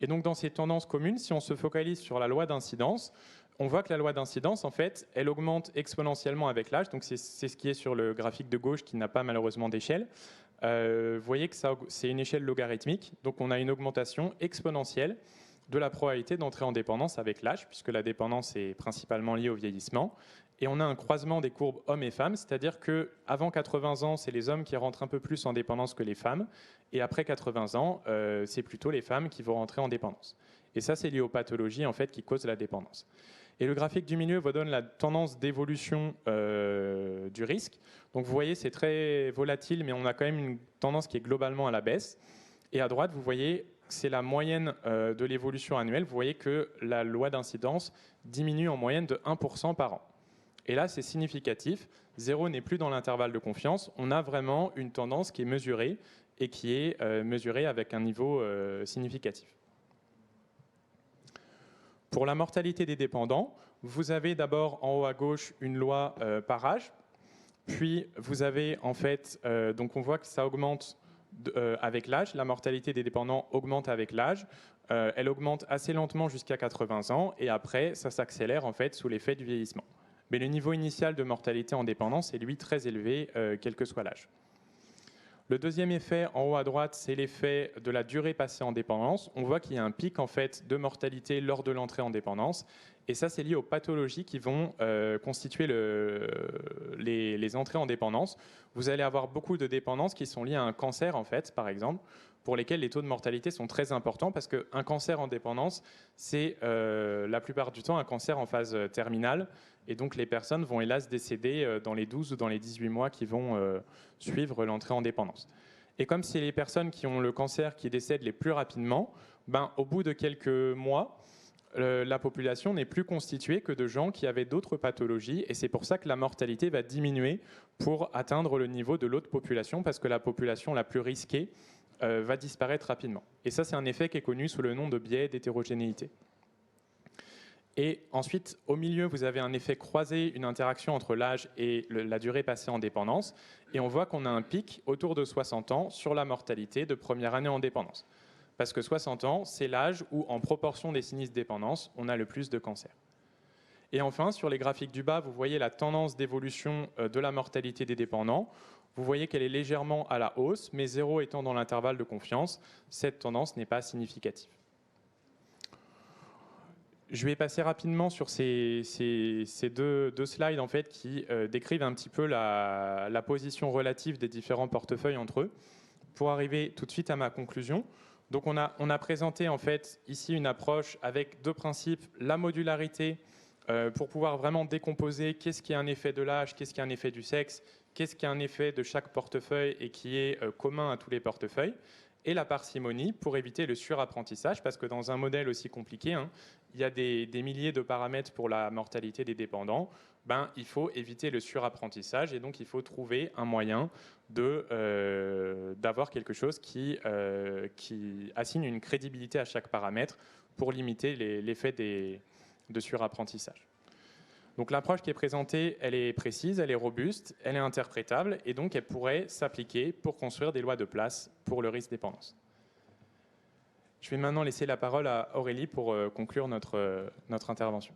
Et donc dans ces tendances communes, si on se focalise sur la loi d'incidence, on voit que la loi d'incidence, en fait, elle augmente exponentiellement avec l'âge. Donc c'est ce qui est sur le graphique de gauche qui n'a pas malheureusement d'échelle. Vous voyez que c'est une échelle logarithmique. Donc on a une augmentation exponentielle de la probabilité d'entrer en dépendance avec l'âge, puisque la dépendance est principalement liée au vieillissement. Et on a un croisement des courbes hommes et femmes, c'est-à-dire qu'avant 80 ans, c'est les hommes qui rentrent un peu plus en dépendance que les femmes, et après 80 ans, c'est plutôt les femmes qui vont rentrer en dépendance. Et ça, c'est lié aux pathologies en fait, qui causent la dépendance. Et le graphique du milieu vous donne la tendance d'évolution du risque. Donc vous voyez, c'est très volatile, mais on a quand même une tendance qui est globalement à la baisse. Et à droite, vous voyez, c'est la moyenne de l'évolution annuelle. Vous voyez que la loi d'incidence diminue en moyenne de 1% par an. Et là, c'est significatif. 0 n'est plus dans l'intervalle de confiance. On a vraiment une tendance qui est mesurée et qui est mesurée avec un niveau significatif. Pour la mortalité des dépendants, vous avez d'abord en haut à gauche une loi par âge. Puis vous avez en fait, donc on voit que ça augmente avec l'âge. La mortalité des dépendants augmente avec l'âge. Elle augmente assez lentement jusqu'à 80 ans et après, ça s'accélère en fait sous l'effet du vieillissement. Mais le niveau initial de mortalité en dépendance est lui très élevé, quel que soit l'âge. Le deuxième effet en haut à droite, c'est l'effet de la durée passée en dépendance. On voit qu'il y a un pic en fait de mortalité lors de l'entrée en dépendance. Et ça, c'est lié aux pathologies qui vont constituer les entrées en dépendance. Vous allez avoir beaucoup de dépendances qui sont liées à un cancer, en fait, par exemple, pour lesquelles les taux de mortalité sont très importants parce qu'un cancer en dépendance, c'est la plupart du temps un cancer en phase terminale. Et donc, les personnes vont hélas décéder dans les 12 ou dans les 18 mois qui vont suivre l'entrée en dépendance. Et comme c'est les personnes qui ont le cancer qui décèdent les plus rapidement, au bout de quelques mois, la population n'est plus constituée que de gens qui avaient d'autres pathologies et c'est pour ça que la mortalité va diminuer pour atteindre le niveau de l'autre population parce que la population la plus risquée va disparaître rapidement. Et ça, c'est un effet qui est connu sous le nom de biais d'hétérogénéité. Et ensuite, au milieu, vous avez un effet croisé, une interaction entre l'âge et la durée passée en dépendance. Et on voit qu'on a un pic autour de 60 ans sur la mortalité de première année en dépendance. Parce que 60 ans, c'est l'âge où, en proportion des sinistres de dépendance, on a le plus de cancer. Et enfin, sur les graphiques du bas, vous voyez la tendance d'évolution de la mortalité des dépendants. Vous voyez qu'elle est légèrement à la hausse, mais 0 étant dans l'intervalle de confiance, cette tendance n'est pas significative. Je vais passer rapidement sur ces deux slides en fait, qui décrivent un petit peu la position relative des différents portefeuilles entre eux. Pour arriver tout de suite à ma conclusion, donc on a présenté en fait ici une approche avec deux principes, la modularité pour pouvoir vraiment décomposer qu'est-ce qui est un effet de l'âge, qu'est-ce qui est un effet du sexe, qu'est-ce qui est un effet de chaque portefeuille et qui est commun à tous les portefeuilles, et la parcimonie pour éviter le surapprentissage, parce que dans un modèle aussi compliqué, il y a des milliers de paramètres pour la mortalité des dépendants, il faut éviter le surapprentissage et donc il faut trouver un moyen d'avoir quelque chose qui assigne une crédibilité à chaque paramètre pour limiter l'effet de surapprentissage. Donc l'approche qui est présentée, elle est précise, elle est robuste, elle est interprétable et donc elle pourrait s'appliquer pour construire des lois de place pour le risque dépendance. Je vais maintenant laisser la parole à Aurélie pour conclure notre intervention.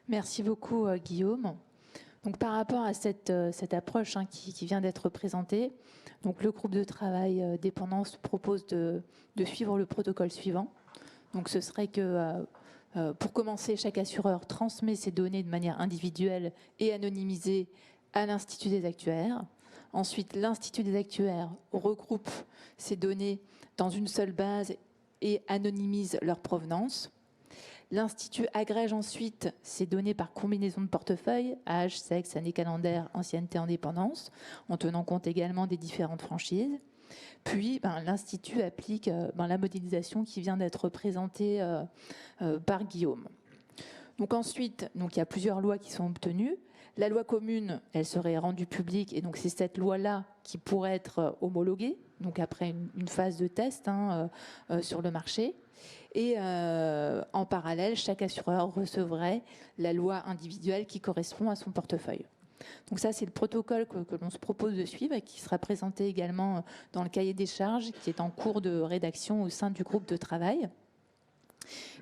Merci beaucoup Guillaume. Donc, par rapport à cette approche qui vient d'être présentée, donc, le groupe de travail dépendance propose de suivre le protocole suivant. Donc, ce serait que pour commencer, chaque assureur transmet ses données de manière individuelle et anonymisée à l'Institut des actuaires. Ensuite, l'Institut des actuaires regroupe ces données dans une seule base et anonymise leur provenance. L'Institut agrège ensuite ces données par combinaison de portefeuilles, âge, sexe, année calendaire, ancienneté en dépendance, en tenant compte également des différentes franchises. Puis, l'Institut applique la modélisation qui vient d'être présentée par Guillaume. Donc ensuite, il y a plusieurs lois qui sont obtenues. La loi commune, elle serait rendue publique et donc c'est cette loi-là qui pourrait être homologuée, donc après une phase de test sur le marché. Et en parallèle, chaque assureur recevrait la loi individuelle qui correspond à son portefeuille. Donc ça, c'est le protocole que l'on se propose de suivre et qui sera présenté également dans le cahier des charges qui est en cours de rédaction au sein du groupe de travail.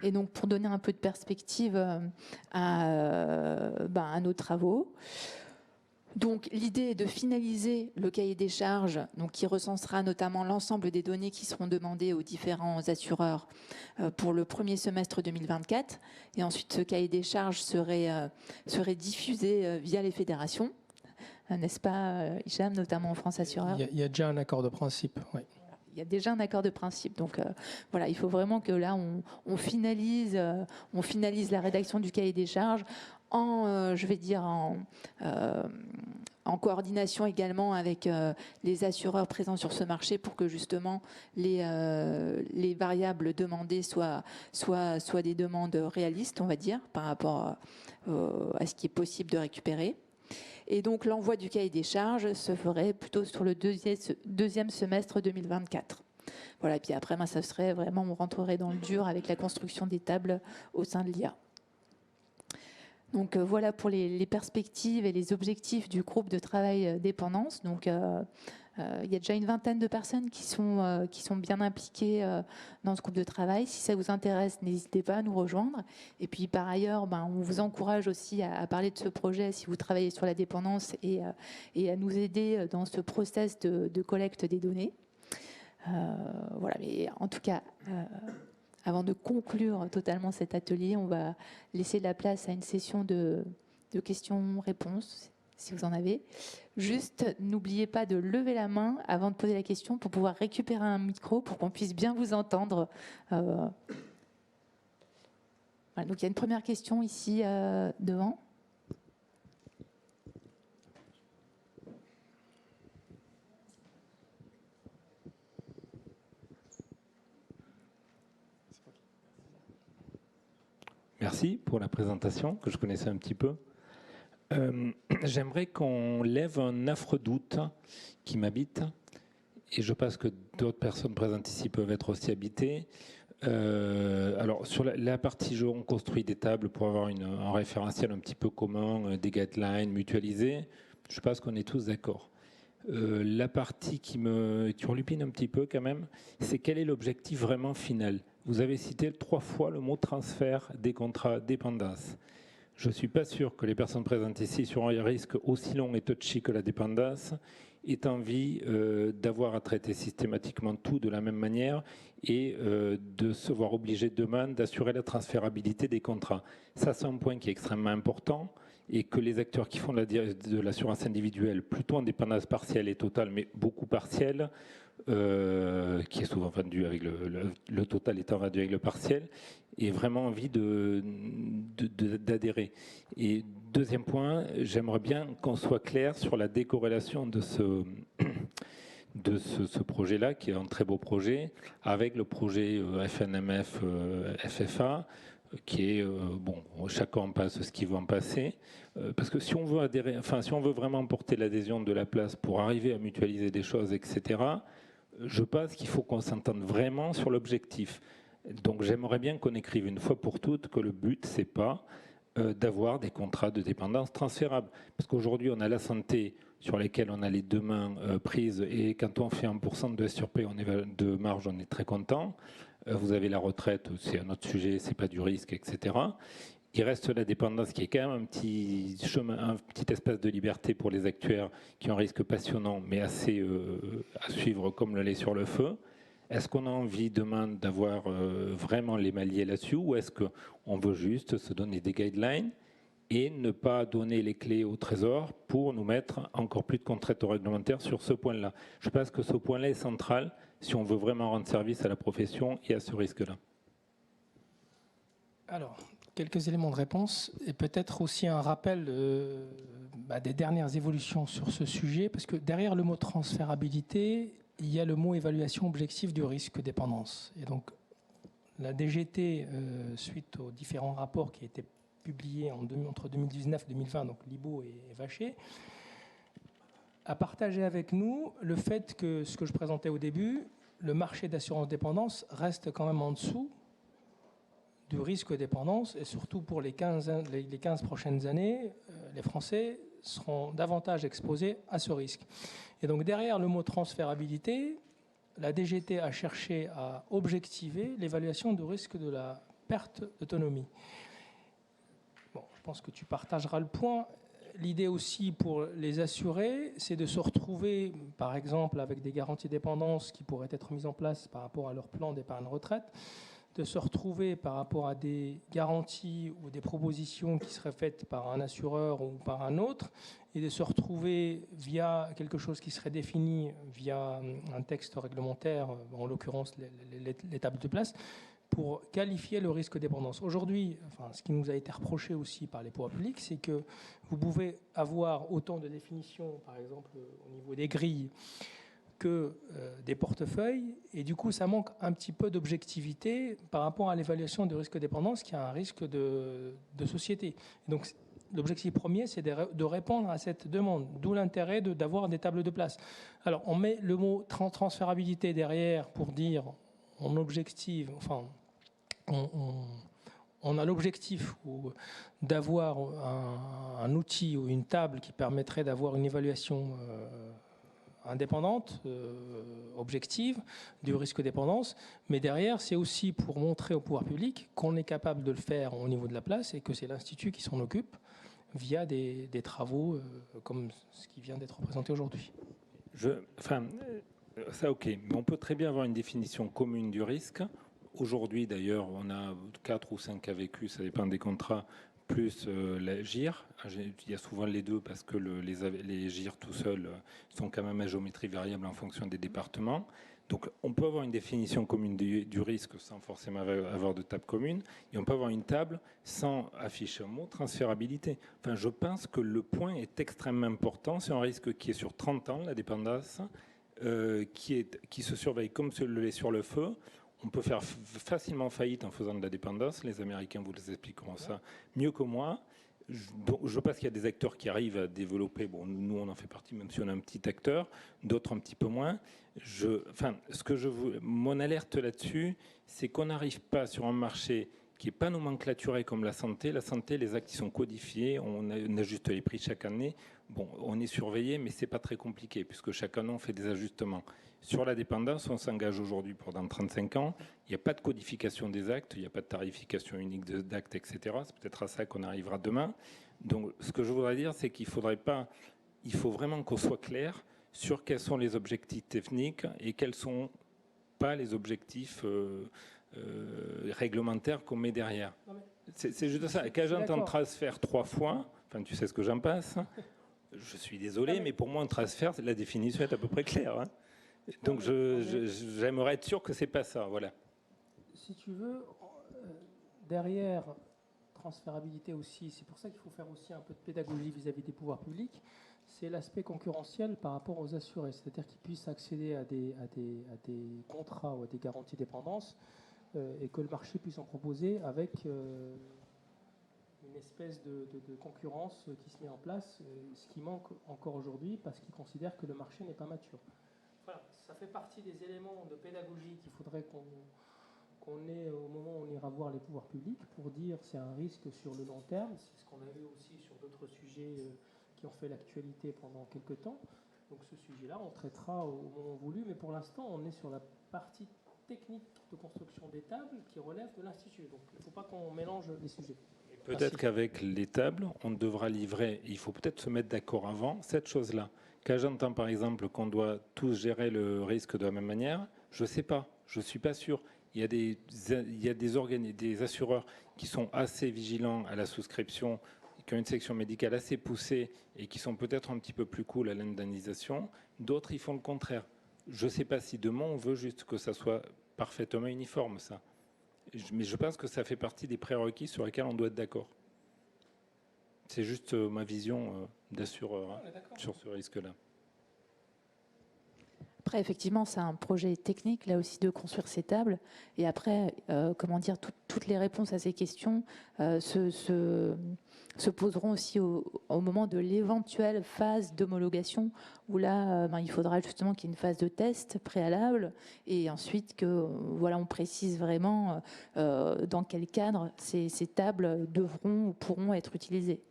Et donc, pour donner un peu de perspective à nos travaux, Donc l'idée est de finaliser le cahier des charges, donc qui recensera notamment l'ensemble des données qui seront demandées aux différents assureurs pour le premier semestre 2024. Et ensuite, ce cahier des charges serait diffusé via les fédérations, n'est-ce pas, Hicham, notamment en France Assureur? Il y a déjà un accord de principe, oui. Il y a déjà un accord de principe. Donc voilà, il faut vraiment que là, on finalise la rédaction du cahier des charges en coordination également avec les assureurs présents sur ce marché pour que justement les variables demandées soient des demandes réalistes, on va dire, par rapport à ce qui est possible de récupérer. Et donc l'envoi du cahier des charges se ferait plutôt sur le deuxième semestre 2024. Voilà, et puis après, ça serait vraiment, on rentrerait dans le dur avec la construction des tables au sein de l'IA. Donc voilà pour les perspectives et les objectifs du groupe de travail dépendance. Donc il y a déjà une vingtaine de personnes qui sont bien impliquées dans ce groupe de travail. Si ça vous intéresse, n'hésitez pas à nous rejoindre. Et puis par ailleurs, on vous encourage aussi à parler de ce projet si vous travaillez sur la dépendance et à nous aider dans ce process de collecte des données. Voilà, mais en tout cas, avant de conclure totalement cet atelier, on va laisser la place à une session de questions-réponses, si vous en avez. Juste, n'oubliez pas de lever la main avant de poser la question pour pouvoir récupérer un micro pour qu'on puisse bien vous entendre. Voilà, donc il y a une première question ici devant. Merci pour la présentation, que je connaissais un petit peu. J'aimerais qu'on lève un affreux doute qui m'habite, et je pense que d'autres personnes présentes ici peuvent être aussi habitées. Alors, sur la partie jeu, on construit des tables pour avoir un référentiel un petit peu commun, des guidelines mutualisés. Je pense qu'on est tous d'accord. La partie qui me turlupine un petit peu quand même, c'est quel est l'objectif vraiment final. Vous avez cité 3 fois le mot transfert des contrats dépendance. Je ne suis pas sûr que les personnes présentes ici sur un risque aussi long et touchy que la dépendance aient envie d'avoir à traiter systématiquement tout de la même manière et de se voir obligé demain d'assurer la transférabilité des contrats. Ça, c'est un point qui est extrêmement important et que les acteurs qui font de l'assurance individuelle, plutôt en dépendance partielle et totale, mais beaucoup partielle, qui est souvent vendu avec le total étant vendu avec le partiel, et vraiment envie d'adhérer. Et deuxième point, j'aimerais bien qu'on soit clair sur la décorrélation de ce projet-là, qui est un très beau projet, avec le projet FNMF FFA, qui est, chacun en passe ce qu'il veut en passer, parce que si on veut adhérer, si on veut vraiment porter l'adhésion de la place pour arriver à mutualiser des choses, etc., je pense qu'il faut qu'on s'entende vraiment sur l'objectif. Donc j'aimerais bien qu'on écrive une fois pour toutes que le but, c'est pas d'avoir des contrats de dépendance transférables. Parce qu'aujourd'hui, on a la santé sur lesquelles on a les 2 mains prises, et quand on fait 1% de S sur P de marge, on est très content. Vous avez la retraite, c'est un autre sujet, c'est pas du risque, etc. Il reste la dépendance qui est quand même un petit chemin, un petit espace de liberté pour les actuaires qui ont un risque passionnant, mais assez à suivre comme le lait sur le feu. Est-ce qu'on a envie demain d'avoir vraiment les mains liées là-dessus, ou est-ce qu'on veut juste se donner des guidelines et ne pas donner les clés au Trésor pour nous mettre encore plus de contraintes réglementaires sur ce point-là? Je pense que ce point-là est central si on veut vraiment rendre service à la profession et à ce risque-là. Alors, quelques éléments de réponse et peut-être aussi un rappel des dernières évolutions sur ce sujet, parce que derrière le mot transférabilité, il y a le mot évaluation objective du risque dépendance. Et donc, la DGT, suite aux différents rapports qui étaient publiés entre 2019 et 2020, donc Libaud et Vacher, a partagé avec nous le fait que, ce que je présentais au début, le marché d'assurance dépendance reste quand même en dessous du risque dépendance, et surtout pour les 15 prochaines années, les Français seront davantage exposés à ce risque. Et donc derrière le mot transférabilité, la DGT a cherché à objectiver l'évaluation du risque de la perte d'autonomie. Bon, je pense que tu partageras le point. l'idée aussi pour les assurés, c'est de se retrouver, par exemple, avec des garanties dépendance qui pourraient être mises en place par rapport à leur plan d'épargne retraite, de se retrouver par rapport à des garanties ou des propositions qui seraient faites par un assureur ou par un autre, et de se retrouver via quelque chose qui serait défini via un texte réglementaire, en l'occurrence les tables de place, pour qualifier le risque dépendance. Aujourd'hui, ce qui nous a été reproché aussi par les pouvoirs publics, c'est que vous pouvez avoir autant de définitions, par exemple au niveau des grilles, que des portefeuilles, et du coup ça manque un petit peu d'objectivité par rapport à l'évaluation du risque dépendance, qui a un risque de société. Et donc l'objectif premier, c'est de répondre à cette demande, d'où l'intérêt d'avoir des tables de place. Alors on met le mot transférabilité derrière pour dire on objective, on a l'objectif d'avoir un outil ou une table qui permettrait d'avoir une évaluation indépendante, objective, du risque dépendance. Mais derrière, c'est aussi pour montrer au pouvoir public qu'on est capable de le faire au niveau de la place et que c'est l'Institut qui s'en occupe via des travaux comme ce qui vient d'être présenté aujourd'hui. Ça, ok. Mais on peut très bien avoir une définition commune du risque. Aujourd'hui, d'ailleurs, on a 4 ou 5 cas vécus, ça dépend des contrats, plus la GIR. Il y a souvent les deux parce que les GIR tout seuls sont quand même à géométrie variable en fonction des départements. Donc on peut avoir une définition commune du risque sans forcément avoir de table commune, et on peut avoir une table sans afficher un mot transférabilité. Enfin, je pense que le point est extrêmement important. C'est un risque qui est sur 30 ans, la dépendance, qui se surveille comme le lait sur le feu. On peut faire facilement faillite en faisant de la dépendance. Les Américains vous les expliqueront ça mieux que moi. Je pense qu'il y a des acteurs qui arrivent à développer. Bon, nous, on en fait partie, même si on a un petit acteur. D'autres un petit peu moins. Mon alerte là-dessus, c'est qu'on n'arrive pas sur un marché qui n'est pas nomenclaturé comme la santé. La santé, les actes qui sont codifiés, on ajuste les prix chaque année. Bon, on est surveillé, mais c'est pas très compliqué puisque chaque année on fait des ajustements. Sur la dépendance, on s'engage aujourd'hui pour dans 35 ans. Il n'y a pas de codification des actes, il n'y a pas de tarification unique d'actes, etc. C'est peut-être à ça qu'on arrivera demain. Donc, ce que je voudrais dire, c'est qu'il faudrait pas, il faut vraiment qu'on soit clair sur quels sont les objectifs techniques et quels sont pas les objectifs réglementaires qu'on met derrière. C'est juste ça. Quand j'entends transfert 3 fois, enfin, tu sais ce que j'en passe. Je suis désolé, mais pour moi, un transfert, la définition est à peu près claire. Hein. Donc, j'aimerais être sûr que c'est pas ça. Voilà. Si tu veux, derrière transférabilité aussi, c'est pour ça qu'il faut faire aussi un peu de pédagogie vis-à-vis des pouvoirs publics, c'est l'aspect concurrentiel par rapport aux assurés, c'est-à-dire qu'ils puissent accéder à des contrats ou à des garanties dépendance et que le marché puisse en proposer avec une espèce de concurrence qui se met en place, ce qui manque encore aujourd'hui parce qu'ils considèrent que le marché n'est pas mature. Voilà, ça fait partie des éléments de pédagogie qu'il faudrait qu'on ait au moment où on ira voir les pouvoirs publics pour dire c'est un risque sur le long terme. C'est ce qu'on a vu aussi sur d'autres sujets qui ont fait l'actualité pendant quelques temps. Donc ce sujet-là, on traitera au moment voulu, mais pour l'instant, on est sur la partie technique de construction des tables qui relève de l'Institut. Donc il ne faut pas qu'on mélange les sujets. Peut-être qu'avec les tables, on devra livrer, il faut peut-être se mettre d'accord avant, cette chose-là. Quand j'entends par exemple qu'on doit tous gérer le risque de la même manière, je ne sais pas, je ne suis pas sûr. Il y a des assureurs qui sont assez vigilants à la souscription, qui ont une section médicale assez poussée et qui sont peut-être un petit peu plus cool à l'indemnisation. D'autres, ils font le contraire. Je ne sais pas si demain, on veut juste que ça soit parfaitement uniforme, ça. Mais je pense que ça fait partie des prérequis sur lesquels on doit être d'accord. C'est juste ma vision d'assureur sur ce risque-là. Après, effectivement, c'est un projet technique, là aussi, de construire ces tables. Et après, toutes les réponses à ces questions se poseront aussi au moment de l'éventuelle phase d'homologation, où là, il faudra justement qu'il y ait une phase de test préalable, et ensuite on précise vraiment dans quel cadre ces tables devront ou pourront être utilisées.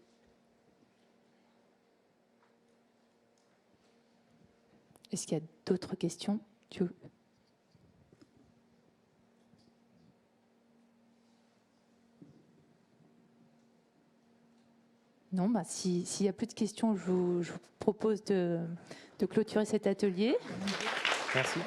Est-ce qu'il y a d'autres questions ? Non, bah, s'il n'y a plus de questions, je vous propose de clôturer cet atelier. Merci.